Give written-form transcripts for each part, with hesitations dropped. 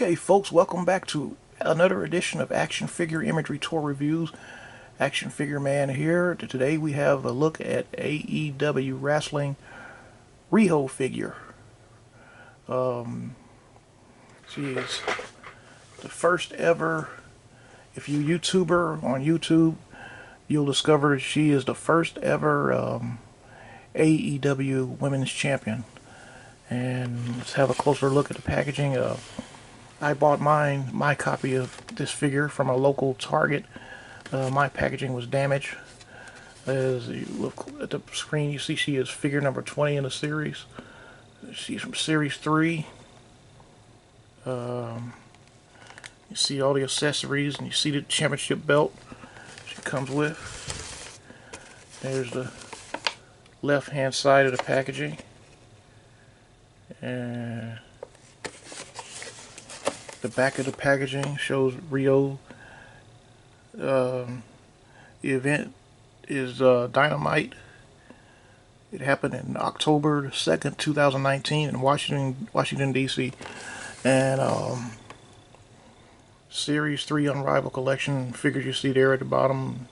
Okay, folks, welcome back to another edition of Action Figure Imagery Tour Reviews. Action Figure Man here. Today we have a look at AEW Wrestling Riho figure. She is the first ever, if you YouTuber on YouTube, you'll discover she is the first ever AEW Women's Champion. And let's have a closer look at the packaging. I bought my copy of this figure from a local Target. My packaging was damaged. As you look at the screen, you see she is figure number 20 in the series. She's from Series 3. You see all the accessories, and you see the championship belt she comes with. There's the left-hand side of the packaging. And the back of the packaging shows Riho. The event is Dynamite. It happened in October 2nd, 2019 in Washington D.C. And Series 3 Unrivaled Collection figures you see there at the bottom.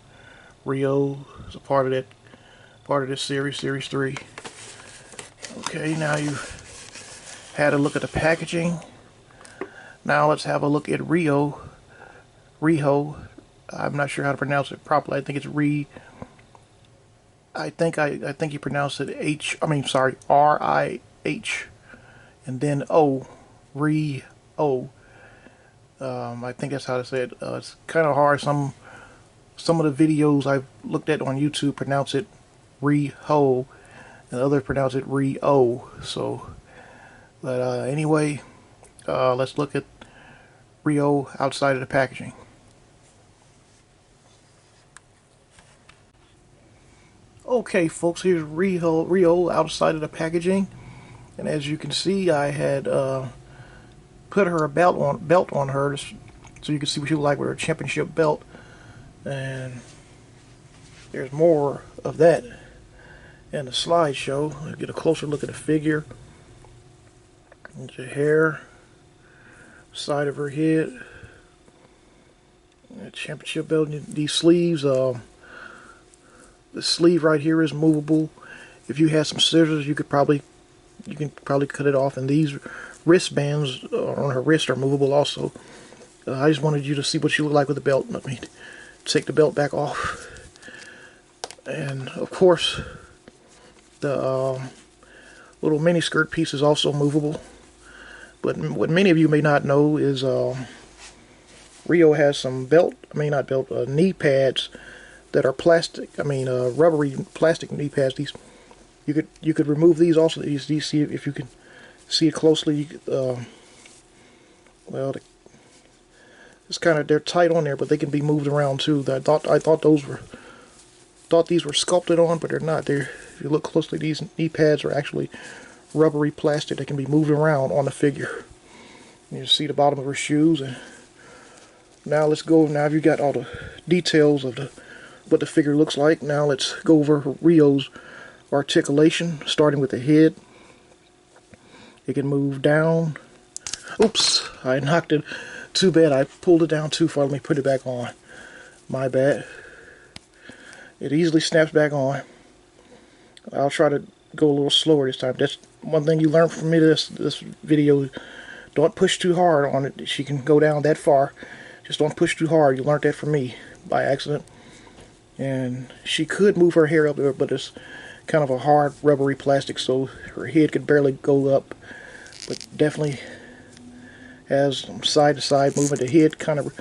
Riho is a part of this series, Series 3. Okay, now you've had a look at the packaging. Now let's have a look at Riho. I'm not sure how to pronounce it properly. I think it's I think you pronounce it R-I-H and then O. Riho. I think that's how to say it. It's kind of hard. Some of the videos I've looked at on YouTube pronounce it Riho, and others pronounce it Rio. So, but anyway, let's look at Riho outside of the packaging. Okay, folks, here's Riho outside of the packaging, and as you can see, I had put her belt on her, so you can see what she looked like with her championship belt. And there's more of that in the slideshow. Let's get a closer look at the figure. And the hair, side of her head, the championship belt. These sleeves. The sleeve right here is movable. If you had some scissors, you can probably cut it off. And these wristbands on her wrist are movable also. I just wanted you to see what she looked like with the belt. Let me take the belt back off. And of course, the little mini skirt piece is also movable. But what many of you may not know is Riho has some knee pads that are plastic. Rubbery plastic knee pads. These you could remove these also. These see if you can see it closely. It's kind of, they're tight on there, but they can be moved around too. I thought these were sculpted on, but they're not. If you look closely, these knee pads are actually rubbery plastic that can be moved around on the figure. You see the bottom of her shoes. And now let's go. Now you got all the details of what the figure looks like. Now let's go over Riho's articulation, starting with the head. It can move down. Oops, I knocked it. Too bad, I pulled it down too far. Let me put it back on. My bad. It easily snaps back on. I'll try to go a little slower this time. That's one thing you learn from me this video. Don't push too hard on it. She can go down that far. Just don't push too hard. You learned that from me by accident. And she could move her hair up there, but it's kind of a hard rubbery plastic, so her head could barely go up. But definitely has some side to side movement. The hair kind of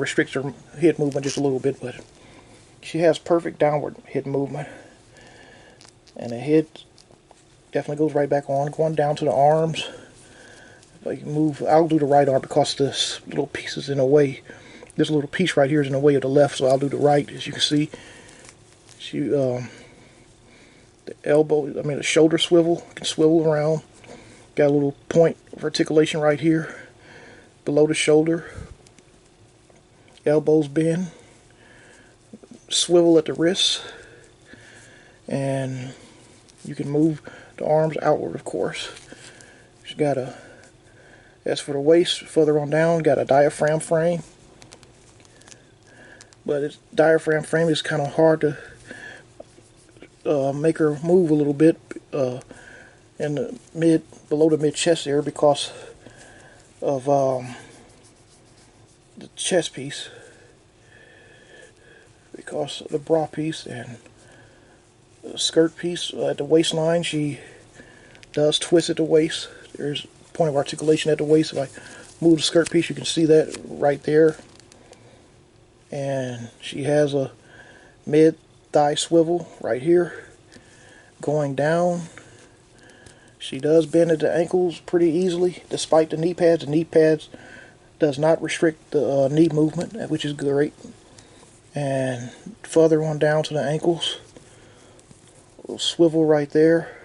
restricts her head movement just a little bit, but she has perfect downward head movement. And the head definitely goes right back on, going down to the arms. If I can move, I'll do the right arm because this little piece is in the way. This little piece right here is in the way of the left, so I'll do the right. As you can see, the the shoulder swivel, can swivel around. Got a little point of articulation right here, below the shoulder. Elbows bend, swivel at the wrists, and you can move the arms outward, of course. She's got a As for the waist, further on down, got a diaphragm frame. But its diaphragm frame is kind of hard to make her move a little bit in the below the mid chest area because of the chest piece, because of the bra piece and the skirt piece at the waistline. She does twist at the waist. There's a point of articulation at the waist. If I move the skirt piece, you can see that right there. And she has a mid thigh swivel right here going down. She does bend at the ankles pretty easily despite the knee pads. The knee pads does not restrict the knee movement, which is great. And further on down to the ankles, a little swivel right there,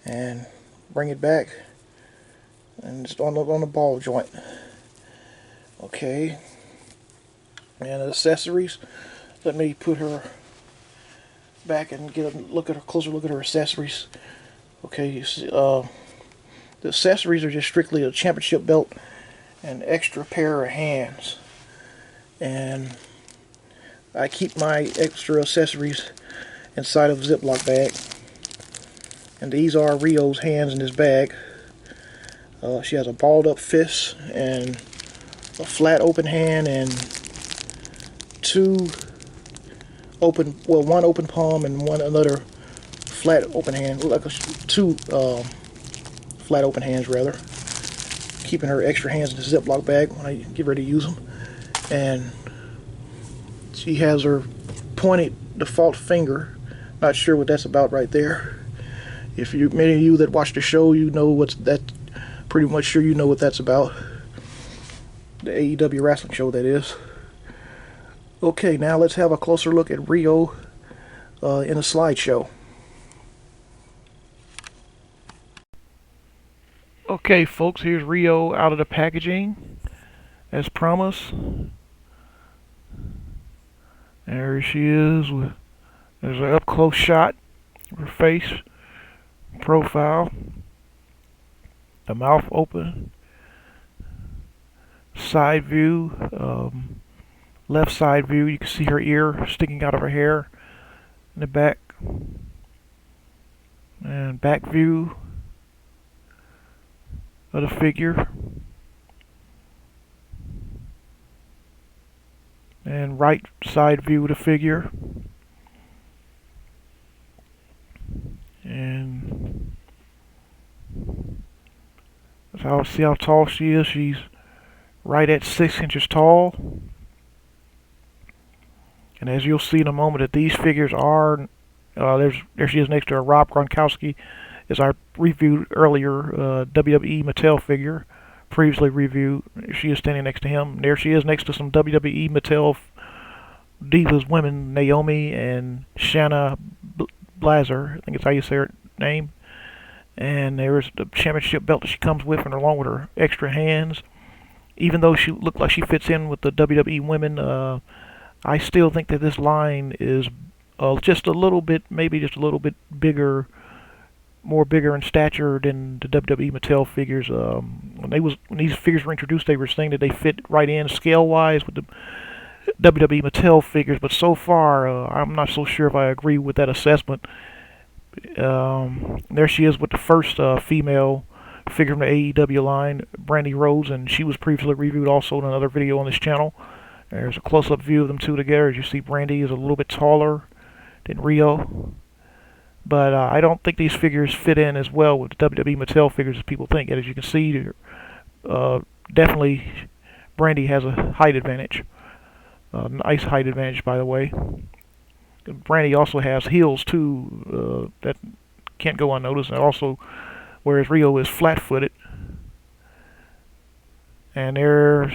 and bring it back, and it's on the ball joint. Okay. And accessories, let me put her back and get a look at her, closer look at her accessories. Okay, you see, the accessories are just strictly a championship belt and extra pair of hands. And I keep my extra accessories inside of a Ziploc bag. And these are Riho's hands in this bag. She has a balled up fist and a flat open hand and one open palm and another flat open hand, like two flat open hands rather. Keeping her extra hands in the Ziploc bag when I get ready to use them. And she has her pointed default finger. Not sure what that's about right there. If you, many of you that watch the show, you know what's that. Pretty much sure you know what that's about. The AEW wrestling show, that is. Okay, now let's have a closer look at Riho in a slideshow. Okay, folks, here's Riho out of the packaging, as promised. There she is. There's an up-close shot of her face, profile, the mouth open, side view, left side view. You can see her ear sticking out of her hair in the back, and back view of the figure, and right side view of the figure, and see how tall she is. She's right at 6 inches tall. And as you'll see in a moment, that these figures are, there she is next to her Rob Gronkowski, as I reviewed earlier, WWE Mattel figure, previously reviewed. She is standing next to him. There she is next to some WWE Mattel Divas women, Naomi and Shayna Baszler, I think it's how you say her name. And there's the championship belt that she comes with, and along with her extra hands. Even though she looked like she fits in with the WWE women, I still think that this line is just a little bit, maybe just a little bit bigger, more bigger in stature than the WWE Mattel figures. When these figures were introduced, they were saying that they fit right in scale-wise with the WWE Mattel figures, but so far, I'm not so sure if I agree with that assessment. There she is with the first female figure from the AEW line, Brandy Rose, and she was previously reviewed also in another video on this channel. There's a close-up view of them two together. As you see, Brandy is a little bit taller than Riho, but I don't think these figures fit in as well with the WWE Mattel figures as people think. And as you can see, definitely Brandy has a height advantage. Nice height advantage, by the way. Brandy also has heels too, that can't go unnoticed, and also, whereas Riho is flat-footed. And there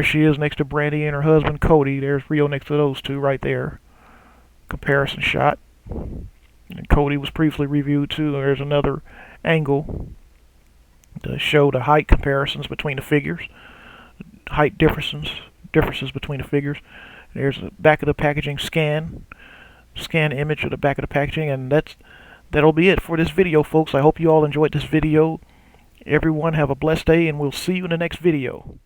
she is next to Brandy and her husband Cody. There's Riho next to those two right there. Comparison shot. And Cody was previously reviewed too. There's another angle to show the height comparisons between the figures, height differences between the figures. There's the back of the packaging scan image of the back of the packaging, and that'll be it for this video, folks. I hope you all enjoyed this video, Everyone have a blessed day, and we'll see you in the next video.